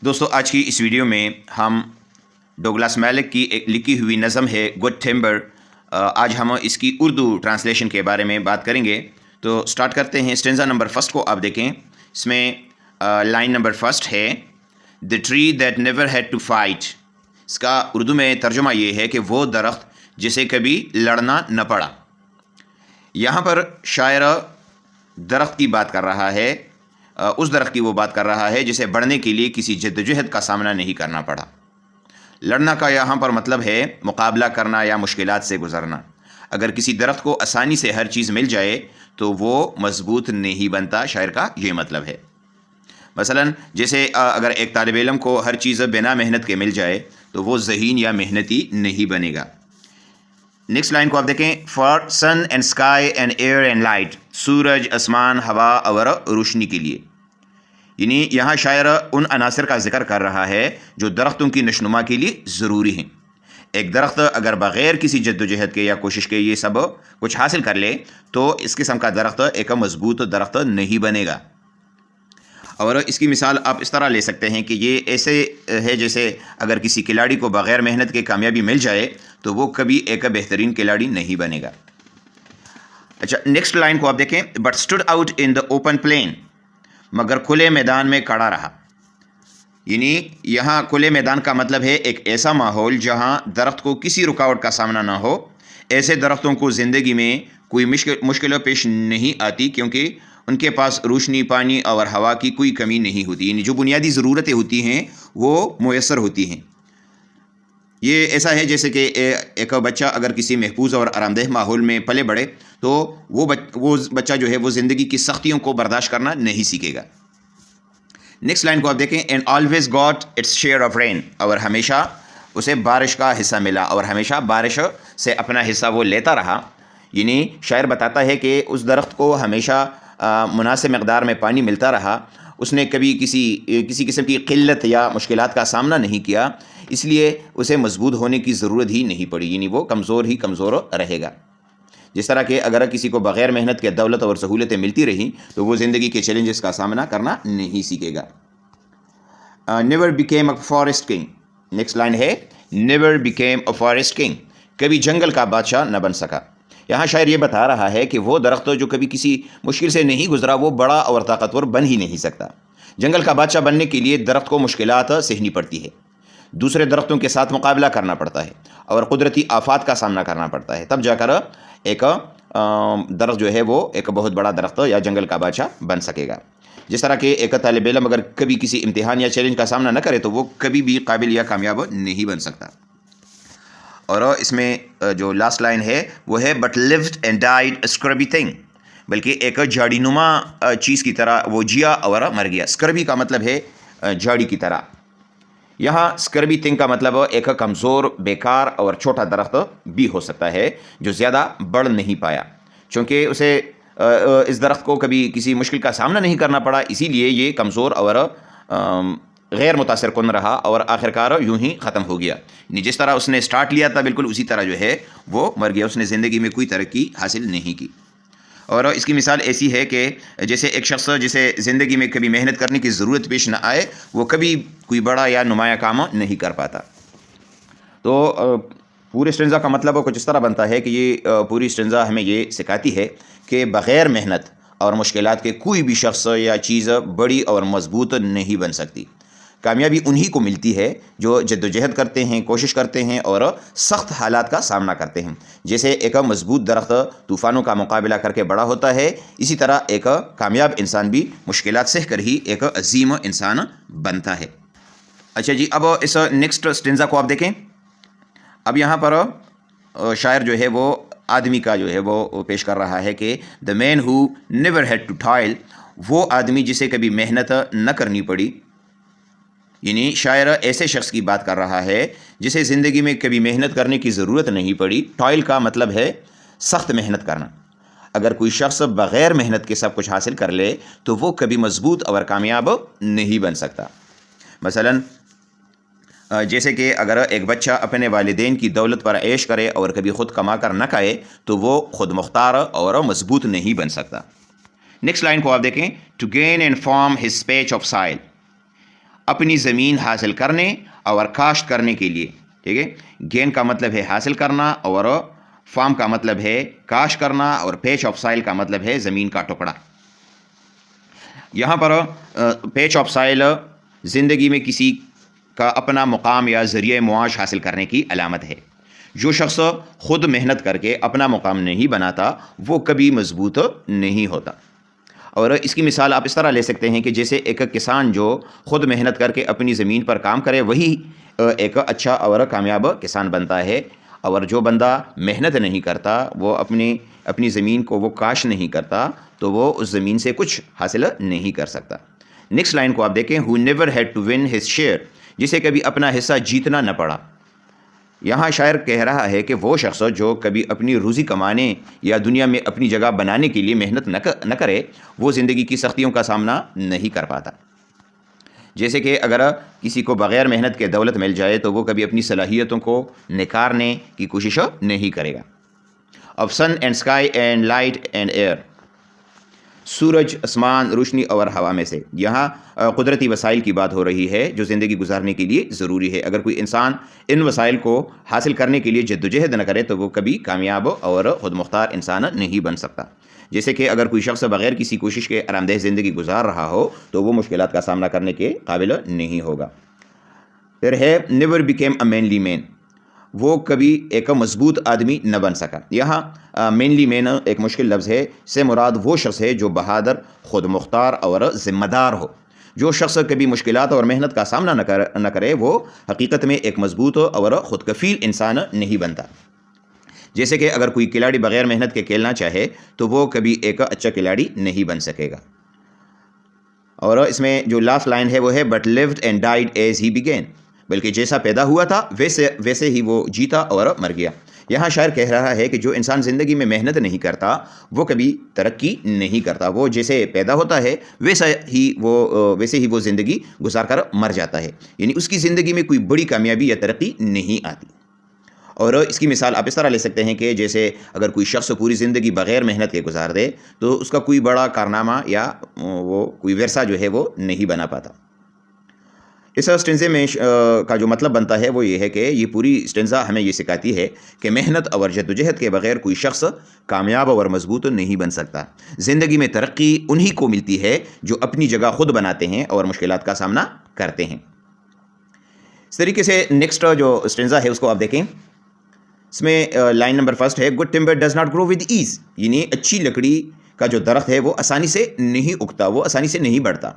دوستو آج کی اس ویڈیو میں ہم ڈوگلاس میلک کی ایک لکھی ہوئی نظم ہے گڈ ٹمبر. آج ہم اس کی اردو ٹرانسلیشن کے بارے میں بات کریں گے. تو سٹارٹ کرتے ہیں. اسٹینزا نمبر فرسٹ کو آپ دیکھیں. اس میں لائن نمبر فرسٹ ہے the tree that never had to fight. اس کا اردو میں ترجمہ یہ ہے کہ وہ درخت جسے کبھی لڑنا نہ پڑا. یہاں پر شاعر درخت کی بات کر رہا ہے، اس درخت کی وہ بات کر رہا ہے جسے بڑھنے کے لیے کسی جدوجہد کا سامنا نہیں کرنا پڑا. لڑنا کا یہاں پر مطلب ہے مقابلہ کرنا یا مشکلات سے گزرنا. اگر کسی درخت کو آسانی سے ہر چیز مل جائے تو وہ مضبوط نہیں بنتا. شاعر کا یہ مطلب ہے. مثلا جیسے اگر ایک طالب علم کو ہر چیز بنا محنت کے مل جائے تو وہ ذہین یا محنتی نہیں بنے گا. نیکسٹ لائن کو آپ دیکھیں. For sun and sky and air and light. سورج، آسمان، ہوا اور روشنی کے لیے. یعنی یہاں شاعر ان عناصر کا ذکر کر رہا ہے جو درختوں کی نشوونما کے لیے ضروری ہیں. ایک درخت اگر بغیر کسی جد و جہد کے یا کوشش کے یہ سب کچھ حاصل کر لے تو اس قسم کا درخت ایک مضبوط درخت نہیں بنے گا. اور اس کی مثال آپ اس طرح لے سکتے ہیں کہ یہ ایسے ہے جیسے اگر کسی کھلاڑی کو بغیر محنت کے کامیابی مل جائے تو وہ کبھی ایک بہترین کھلاڑی نہیں بنے گا. اچھا، نیکسٹ لائن کو آپ دیکھیں. But stood out in the open plain. مگر کھلے میدان میں کھڑا رہا. یعنی یہاں کھلے میدان کا مطلب ہے ایک ایسا ماحول جہاں درخت کو کسی رکاوٹ کا سامنا نہ ہو. ایسے درختوں کو زندگی میں کوئی مشکل پیش نہیں آتی کیونکہ ان کے پاس روشنی، پانی اور ہوا کی کوئی کمی نہیں ہوتی. یعنی جو بنیادی ضرورتیں ہوتی ہیں وہ میسر ہوتی ہیں. یہ ایسا ہے جیسے کہ ایک بچہ اگر کسی محفوظ اور آرام دہ ماحول میں پلے بڑھے تو وہ بچہ جو ہے وہ زندگی کی سختیوں کو برداشت کرنا نہیں سیکھے گا. نیکسٹ لائن کو آپ دیکھیں. And always got its share of rain. اور ہمیشہ اسے بارش کا حصہ ملا اور ہمیشہ بارش سے اپنا حصہ وہ لیتا رہا. یعنی شاعر بتاتا ہے کہ اس درخت کو ہمیشہ مناسب مقدار میں پانی ملتا رہا. اس نے کبھی کسی قسم کی قلت یا مشکلات کا سامنا نہیں کیا، اس لیے اسے مضبوط ہونے کی ضرورت ہی نہیں پڑی. یعنی وہ کمزور رہے گا. جس طرح کہ اگر کسی کو بغیر محنت کے دولت اور سہولتیں ملتی رہیں تو وہ زندگی کے چیلنجز کا سامنا کرنا نہیں سیکھے گا. Never became a forest king. Next line ہے never became a forest king. کبھی جنگل کا بادشاہ نہ بن سکا. یہاں شاعر یہ بتا رہا ہے کہ وہ درخت جو کبھی کسی مشکل سے نہیں گزرا وہ بڑا اور طاقتور بن ہی نہیں سکتا. جنگل کا بادشاہ بننے کے لیے درخت کو مشکلات سہنی پڑتی ہے، دوسرے درختوں کے ساتھ مقابلہ کرنا پڑتا ہے اور قدرتی آفات کا سامنا کرنا پڑتا ہے. تب جا کر ایک درخت جو ہے وہ ایک بہت بڑا درخت یا جنگل کا بادشاہ بن سکے گا. جس طرح کہ ایک طالب علم اگر کبھی کسی امتحان یا چیلنج کا سامنا نہ کرے تو وہ کبھی بھی قابل یا کامیاب نہیں بن سکتا. اور اس میں جو لاسٹ لائن ہے وہ ہے but lived and died a scrubby thing. بلکہ ایک جھاڑی نما چیز کی طرح وہ جیا اور مر گیا. اسکربی کا مطلب ہے جھاڑی کی طرح. یہاں اسکربی تھنگ کا مطلب ایک کمزور، بیکار اور چھوٹا درخت بھی ہو سکتا ہے جو زیادہ بڑھ نہیں پایا. چونکہ اسے اس درخت کو کبھی کسی مشکل کا سامنا نہیں کرنا پڑا، اسی لیے یہ کمزور اور غیر متاثر کن رہا اور آخرکار یوں ہی ختم ہو گیا. یعنی جس طرح اس نے سٹارٹ لیا تھا بالکل اسی طرح جو ہے وہ مر گیا. اس نے زندگی میں کوئی ترقی حاصل نہیں کی. اور اس کی مثال ایسی ہے کہ جیسے ایک شخص جسے زندگی میں کبھی محنت کرنے کی ضرورت پیش نہ آئے وہ کبھی کوئی بڑا یا نمایاں کام نہیں کر پاتا. تو پورے اسٹینزا کا مطلب کچھ اس طرح بنتا ہے کہ یہ پوری اسٹینزا ہمیں یہ سکھاتی ہے کہ بغیر محنت اور مشکلات کے کوئی بھی شخص یا چیز بڑی اور مضبوط نہیں بن سکتی. کامیابی انہی کو ملتی ہے جو جد و جہد کرتے ہیں، کوشش کرتے ہیں اور سخت حالات کا سامنا کرتے ہیں. جیسے ایک مضبوط درخت طوفانوں کا مقابلہ کر کے بڑا ہوتا ہے، اسی طرح ایک کامیاب انسان بھی مشکلات سہ کر ہی ایک عظیم انسان بنتا ہے. اچھا جی، اب اس نیکسٹ اسٹینزا کو آپ دیکھیں. اب یہاں پر شاعر جو ہے وہ آدمی کا جو ہے وہ پیش کر رہا ہے کہ دا مین ہو نیور ہیڈ ٹو ٹائل. وہ آدمی جسے کبھی محنت نہ کرنی پڑی. یعنی شاعر ایسے شخص کی بات کر رہا ہے جسے زندگی میں کبھی محنت کرنے کی ضرورت نہیں پڑی. ٹائل کا مطلب ہے سخت محنت کرنا. اگر کوئی شخص بغیر محنت کے سب کچھ حاصل کر لے تو وہ کبھی مضبوط اور کامیاب نہیں بن سکتا. مثلا جیسے کہ اگر ایک بچہ اپنے والدین کی دولت پر عیش کرے اور کبھی خود کما کر نہ کھائے تو وہ خود مختار اور مضبوط نہیں بن سکتا. نیکسٹ لائن کو آپ دیکھیں. To gain and farm his patch of soil. اپنی زمین حاصل کرنے اور کاشت کرنے کے لیے. ٹھیک ہے، گین کا مطلب ہے حاصل کرنا اور فارم کا مطلب ہے کاشت کرنا اور پیچ آف سائل کا مطلب ہے زمین کا ٹکڑا. یہاں پر پیچ آف سائل زندگی میں کسی کا اپنا مقام یا ذریعہ معاش حاصل کرنے کی علامت ہے. جو شخص خود محنت کر کے اپنا مقام نہیں بناتا وہ کبھی مضبوط نہیں ہوتا. اور اس کی مثال آپ اس طرح لے سکتے ہیں کہ جیسے ایک کسان جو خود محنت کر کے اپنی زمین پر کام کرے وہی ایک اچھا اور کامیاب کسان بنتا ہے، اور جو بندہ محنت نہیں کرتا، وہ اپنی زمین کو وہ کاشت نہیں کرتا، تو وہ اس زمین سے کچھ حاصل نہیں کر سکتا. نیکسٹ لائن کو آپ دیکھیں، who never had to win his share، جسے کبھی اپنا حصہ جیتنا نہ پڑا. یہاں شاعر کہہ رہا ہے کہ وہ شخص جو کبھی اپنی روزی کمانے یا دنیا میں اپنی جگہ بنانے کے لیے محنت نہ کرے وہ زندگی کی سختیوں کا سامنا نہیں کر پاتا. جیسے کہ اگر کسی کو بغیر محنت کے دولت مل جائے تو وہ کبھی اپنی صلاحیتوں کو نکھارنے کی کوشش نہیں کرے گا. اب sun and sky and light and air, سورج، آسمان، روشنی اور ہوا میں سے. یہاں قدرتی وسائل کی بات ہو رہی ہے جو زندگی گزارنے کے لیے ضروری ہے. اگر کوئی انسان ان وسائل کو حاصل کرنے کے لیے جدوجہد نہ کرے تو وہ کبھی کامیاب اور خود مختار انسان نہیں بن سکتا. جیسے کہ اگر کوئی شخص بغیر کسی کوشش کے آرام دہ زندگی گزار رہا ہو تو وہ مشکلات کا سامنا کرنے کے قابل نہیں ہوگا. پھر ہے نیور بیکیم اے مینلی مین، وہ کبھی ایک مضبوط آدمی نہ بن سکا. یہاں مینلی مین ایک مشکل لفظ ہے، سے مراد وہ شخص ہے جو بہادر، خود مختار اور ذمہ دار ہو. جو شخص کبھی مشکلات اور محنت کا سامنا نہ کرے وہ حقیقت میں ایک مضبوط اور خود کفیل انسان نہیں بنتا. جیسے کہ اگر کوئی کھلاڑی بغیر محنت کے کھیلنا چاہے تو وہ کبھی ایک اچھا کھلاڑی نہیں بن سکے گا. اور اس میں جو لاسٹ لائن ہے وہ ہے but lived and died as he begin, بلکہ جیسا پیدا ہوا تھا ویسے ہی وہ جیتا اور مر گیا. یہاں شاعر کہہ رہا ہے کہ جو انسان زندگی میں محنت نہیں کرتا وہ کبھی ترقی نہیں کرتا. وہ جیسے پیدا ہوتا ہے ویسے ہی وہ زندگی گزار کر مر جاتا ہے، یعنی اس کی زندگی میں کوئی بڑی کامیابی یا ترقی نہیں آتی. اور اس کی مثال آپ اس طرح لے سکتے ہیں کہ جیسے اگر کوئی شخص پوری زندگی بغیر محنت کے گزار دے تو اس کا کوئی بڑا کارنامہ یا وہ کوئی ورثہ جو ہے وہ نہیں بنا پاتا. اس اسٹینزے میں کا جو مطلب بنتا ہے وہ یہ ہے کہ یہ پوری اسٹینزا ہمیں یہ سکھاتی ہے کہ محنت اور جدوجہد کے بغیر کوئی شخص کامیاب اور مضبوط نہیں بن سکتا. زندگی میں ترقی انہی کو ملتی ہے جو اپنی جگہ خود بناتے ہیں اور مشکلات کا سامنا کرتے ہیں. اس طریقے سے نیکسٹ جو اسٹینزا ہے اس کو آپ دیکھیں. اس میں لائن نمبر فرسٹ ہے good timber does not grow with ease, یعنی اچھی لکڑی کا جو درخت ہے وہ آسانی سے نہیں اگتا، وہ آسانی سے نہیں بڑھتا.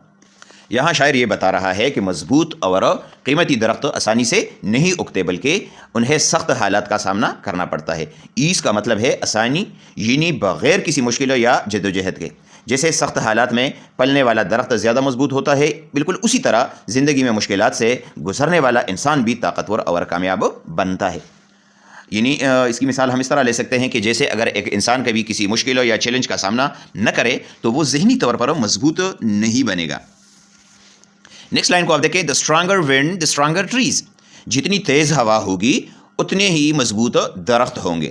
یہاں شاعر یہ بتا رہا ہے کہ مضبوط اور قیمتی درخت آسانی سے نہیں اگتے بلکہ انہیں سخت حالات کا سامنا کرنا پڑتا ہے. ایز کا مطلب ہے آسانی، یعنی بغیر کسی مشکل یا جدوجہد کے. جیسے سخت حالات میں پلنے والا درخت زیادہ مضبوط ہوتا ہے، بالکل اسی طرح زندگی میں مشکلات سے گزرنے والا انسان بھی طاقتور اور کامیاب بنتا ہے. یعنی اس کی مثال ہم اس طرح لے سکتے ہیں کہ جیسے اگر ایک انسان کبھی کسی مشکل یا چیلنج کا سامنا نہ کرے تو وہ ذہنی طور پر مضبوط نہیں بنے گا. نیکسٹ لائن کو آپ دیکھیں، the stronger wind the stronger trees, جتنی تیز ہوا ہوگی اتنے ہی مضبوط درخت ہوں گے.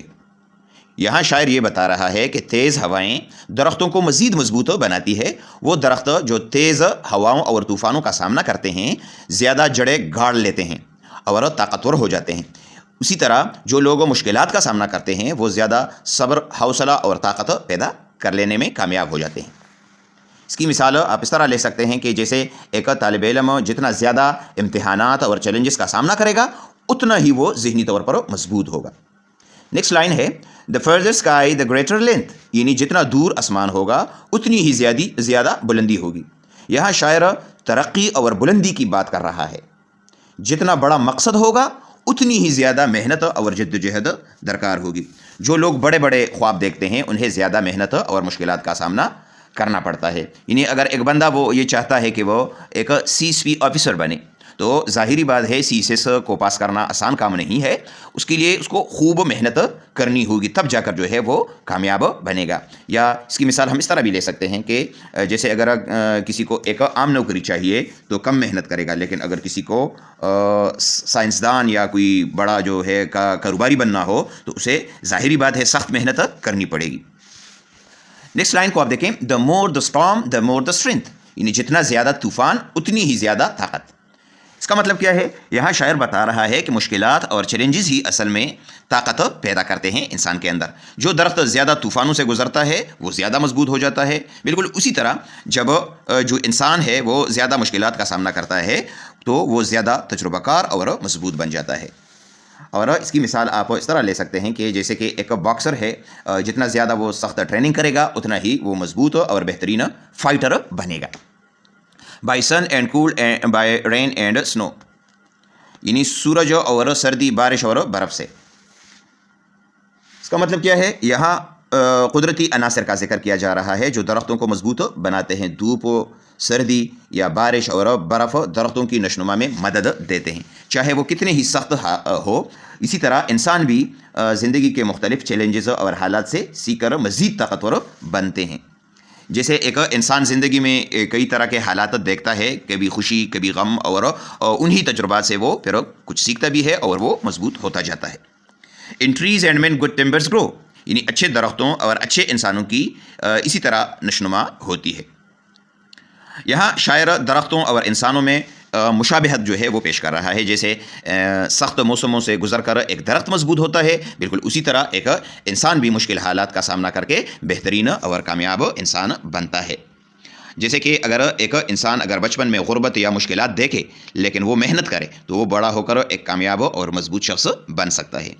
یہاں شاعر یہ بتا رہا ہے کہ تیز ہوائیں درختوں کو مزید مضبوط بناتی ہے. وہ درخت جو تیز ہواؤں اور طوفانوں کا سامنا کرتے ہیں زیادہ جڑیں گاڑ لیتے ہیں اور طاقتور ہو جاتے ہیں. اسی طرح جو لوگ مشکلات کا سامنا کرتے ہیں وہ زیادہ صبر، حوصلہ اور طاقت پیدا کر لینے میں کامیاب ہو جاتے ہیں. اس کی مثال آپ اس طرح لے سکتے ہیں کہ جیسے ایک طالب علم جتنا زیادہ امتحانات اور چیلنجز کا سامنا کرے گا اتنا ہی وہ ذہنی طور پر مضبوط ہوگا. نیکسٹ لائن ہے دا فرزر اسکائی دا گریٹر لینتھ، یعنی جتنا دور آسمان ہوگا اتنی ہی زیادہ بلندی ہوگی. یہاں شاعر ترقی اور بلندی کی بات کر رہا ہے. جتنا بڑا مقصد ہوگا اتنی ہی زیادہ محنت اور جدوجہد درکار ہوگی. جو لوگ بڑے بڑے خواب دیکھتے ہیں انہیں زیادہ محنت اور مشکلات کا سامنا کرنا پڑتا ہے. یعنی اگر ایک بندہ وہ یہ چاہتا ہے کہ وہ ایک CSP آفیسر بنے تو ظاہری بات ہے CSS کو پاس کرنا آسان کام نہیں ہے. اس کے لیے اس کو خوب محنت کرنی ہوگی، تب جا کر جو ہے وہ کامیاب بنے گا. یا اس کی مثال ہم اس طرح بھی لے سکتے ہیں کہ جیسے اگر کسی کو ایک عام نوکری چاہیے تو کم محنت کرے گا، لیکن اگر کسی کو سائنسدان یا کوئی بڑا جو ہے کاروباری بننا ہو تو اسے ظاہری بات ہے سخت محنت کرنی پڑے گی. نیکسٹ لائن کو آپ دیکھیں، دا مور دا storm the more the strength, یعنی جتنا زیادہ طوفان اتنی ہی زیادہ طاقت. اس کا مطلب کیا ہے؟ یہاں شاعر بتا رہا ہے کہ مشکلات اور چیلنجز ہی اصل میں طاقت پیدا کرتے ہیں انسان کے اندر. جو درخت زیادہ طوفانوں سے گزرتا ہے وہ زیادہ مضبوط ہو جاتا ہے. بالکل اسی طرح جب جو انسان ہے وہ زیادہ مشکلات کا سامنا کرتا ہے تو وہ زیادہ تجربہ کار اور مضبوط بن جاتا ہے. اور اس کی مثال آپ اس طرح لے سکتے ہیں کہ جیسے کہ ایک باکسر ہے، جتنا زیادہ وہ سخت ٹریننگ کرے گا اتنا ہی وہ مضبوط اور بہترین فائٹر بنے گا. By sun and cold by rain and snow, یعنی سورج اور سردی، بارش اور برف سے. اس کا مطلب کیا ہے؟ یہاں قدرتی عناصر کا ذکر کیا جا رہا ہے جو درختوں کو مضبوط بناتے ہیں. دھوپ، سردی یا بارش اور برف درختوں کی نشوونما میں مدد دیتے ہیں چاہے وہ کتنے ہی سخت ہو. اسی طرح انسان بھی زندگی کے مختلف چیلنجز اور حالات سے سیکھ کر مزید طاقتور بنتے ہیں. جیسے ایک انسان زندگی میں کئی طرح کے حالات دیکھتا ہے، کبھی خوشی کبھی غم، اور انہی تجربات سے وہ پھر کچھ سیکھتا بھی ہے اور وہ مضبوط ہوتا جاتا ہے. ان ٹریز اینڈ مین گڈ ٹمبرز گرو، یعنی اچھے درختوں اور اچھے انسانوں کی اسی طرح نشوونما ہوتی ہے. یہاں شاعر درختوں اور انسانوں میں مشابہت جو ہے وہ پیش کر رہا ہے. جیسے سخت موسموں سے گزر کر ایک درخت مضبوط ہوتا ہے، بالکل اسی طرح ایک انسان بھی مشکل حالات کا سامنا کر کے بہترین اور کامیاب انسان بنتا ہے. جیسے کہ اگر ایک انسان اگر بچپن میں غربت یا مشکلات دیکھے لیکن وہ محنت کرے تو وہ بڑا ہو کر ایک کامیاب اور مضبوط شخص بن سکتا ہے.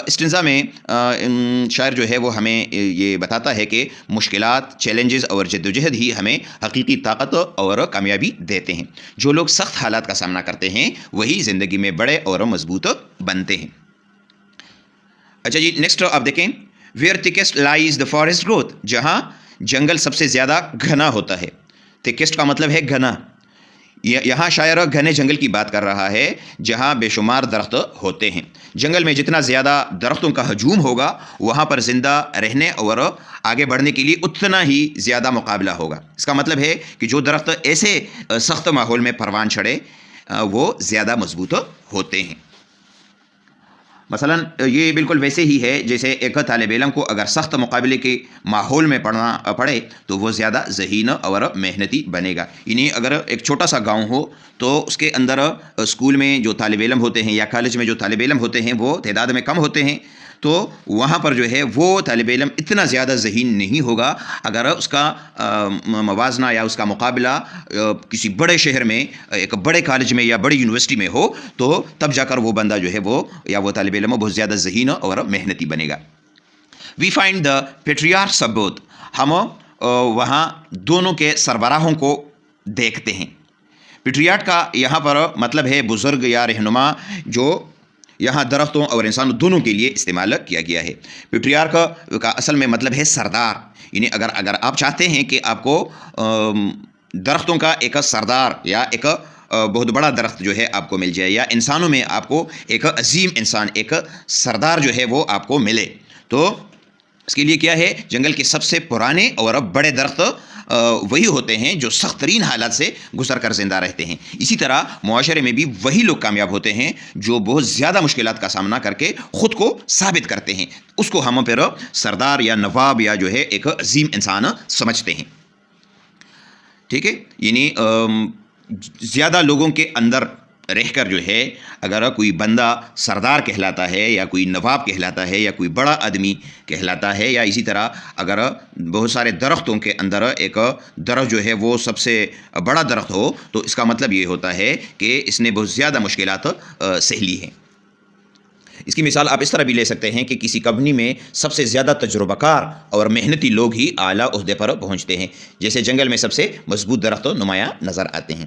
اسٹنزا میں شاعر جو ہے وہ ہمیں یہ بتاتا ہے کہ مشکلات، چیلنجز اور جدوجہد ہی ہمیں حقیقی طاقت اور کامیابی دیتے ہیں. جو لوگ سخت حالات کا سامنا کرتے ہیں وہی زندگی میں بڑے اور مضبوط بنتے ہیں. اچھا جی، نیکسٹ آپ دیکھیں، where thickest lies the forest growth, جہاں جنگل سب سے زیادہ گھنا ہوتا ہے. تھکسٹ کا مطلب ہے گھنا. یہاں شاعر گھنے جنگل کی بات کر رہا ہے جہاں بے شمار درخت ہوتے ہیں. جنگل میں جتنا زیادہ درختوں کا ہجوم ہوگا وہاں پر زندہ رہنے اور آگے بڑھنے کے لیے اتنا ہی زیادہ مقابلہ ہوگا. اس کا مطلب ہے کہ جو درخت ایسے سخت ماحول میں پروان چڑھے وہ زیادہ مضبوط ہوتے ہیں. مثلا یہ بالکل ویسے ہی ہے جیسے ایک طالب علم کو اگر سخت مقابلے کے ماحول میں پڑھنا پڑے تو وہ زیادہ ذہین اور محنتی بنے گا. یعنی اگر ایک چھوٹا سا گاؤں ہو تو اس کے اندر اسکول میں جو طالب علم ہوتے ہیں یا کالج میں جو طالب علم ہوتے ہیں وہ تعداد میں کم ہوتے ہیں، تو وہاں پر جو ہے وہ طالب علم اتنا زیادہ ذہین نہیں ہوگا. اگر اس کا موازنہ یا اس کا مقابلہ کسی بڑے شہر میں، ایک بڑے کالج میں یا بڑی یونیورسٹی میں ہو تو تب جا کر وہ بندہ جو ہے وہ یا وہ طالب علم بہت زیادہ ذہین اور محنتی بنے گا. We find the patriarchs of both, ہم وہاں دونوں کے سربراہوں کو دیکھتے ہیں. پیٹریارک کا یہاں پر مطلب ہے بزرگ یا رہنما، جو یہاں درختوں اور انسانوں دونوں کے لیے استعمال کیا گیا ہے. پیٹریارک کا اصل میں مطلب ہے سردار. یعنی اگر آپ چاہتے ہیں کہ آپ کو درختوں کا ایک سردار یا ایک بہت بڑا درخت جو ہے آپ کو مل جائے، یا انسانوں میں آپ کو ایک عظیم انسان، ایک سردار جو ہے وہ آپ کو ملے، تو اس کے لیے کیا ہے؟ جنگل کے سب سے پرانے اور بڑے درخت وہی ہوتے ہیں جو سخت ترین حالات سے گزر کر زندہ رہتے ہیں. اسی طرح معاشرے میں بھی وہی لوگ کامیاب ہوتے ہیں جو بہت زیادہ مشکلات کا سامنا کر کے خود کو ثابت کرتے ہیں. اس کو ہم پھر سردار یا نواب یا جو ہے ایک عظیم انسان سمجھتے ہیں. ٹھیک ہے، یعنی زیادہ لوگوں کے اندر رہ کر جو ہے اگر کوئی بندہ سردار کہلاتا ہے یا کوئی نواب کہلاتا ہے یا کوئی بڑا آدمی کہلاتا ہے، یا اسی طرح اگر بہت سارے درختوں کے اندر ایک درخت جو ہے وہ سب سے بڑا درخت ہو تو اس کا مطلب یہ ہوتا ہے کہ اس نے بہت زیادہ مشکلات سہ لی ہیں. اس کی مثال آپ اس طرح بھی لے سکتے ہیں کہ کسی کمپنی میں سب سے زیادہ تجربہ کار اور محنتی لوگ ہی اعلیٰ عہدے پر پہنچتے ہیں، جیسے جنگل میں سب سے مضبوط درخت نمایاں نظر آتے ہیں.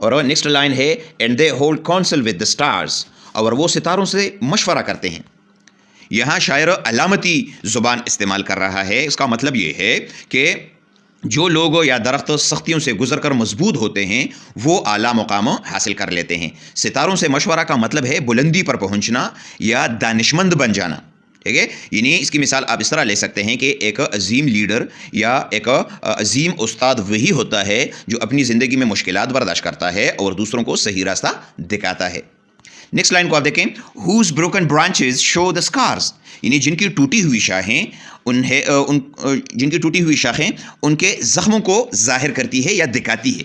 اور نیکسٹ لائن ہے and they hold council with the stars, اور وہ ستاروں سے مشورہ کرتے ہیں. یہاں شاعر علامتی زبان استعمال کر رہا ہے. اس کا مطلب یہ ہے کہ جو لوگ یا درخت سختیوں سے گزر کر مضبوط ہوتے ہیں وہ اعلیٰ مقام حاصل کر لیتے ہیں. ستاروں سے مشورہ کا مطلب ہے بلندی پر پہنچنا یا دانشمند بن جانا. ٹھیک ہے، یعنی اس کی مثال آپ اس طرح لے سکتے ہیں کہ ایک عظیم لیڈر یا ایک عظیم استاد وہی ہوتا ہے جو اپنی زندگی میں مشکلات برداشت کرتا ہے اور دوسروں کو صحیح راستہ دکھاتا ہے. نیکسٹ لائن کو آپ دیکھیں، ہوز بروکن برانچز شو دا اسکارز، یعنی جن کی ٹوٹی ہوئی شاخیں ان کے زخموں کو ظاہر کرتی ہے یا دکھاتی ہے.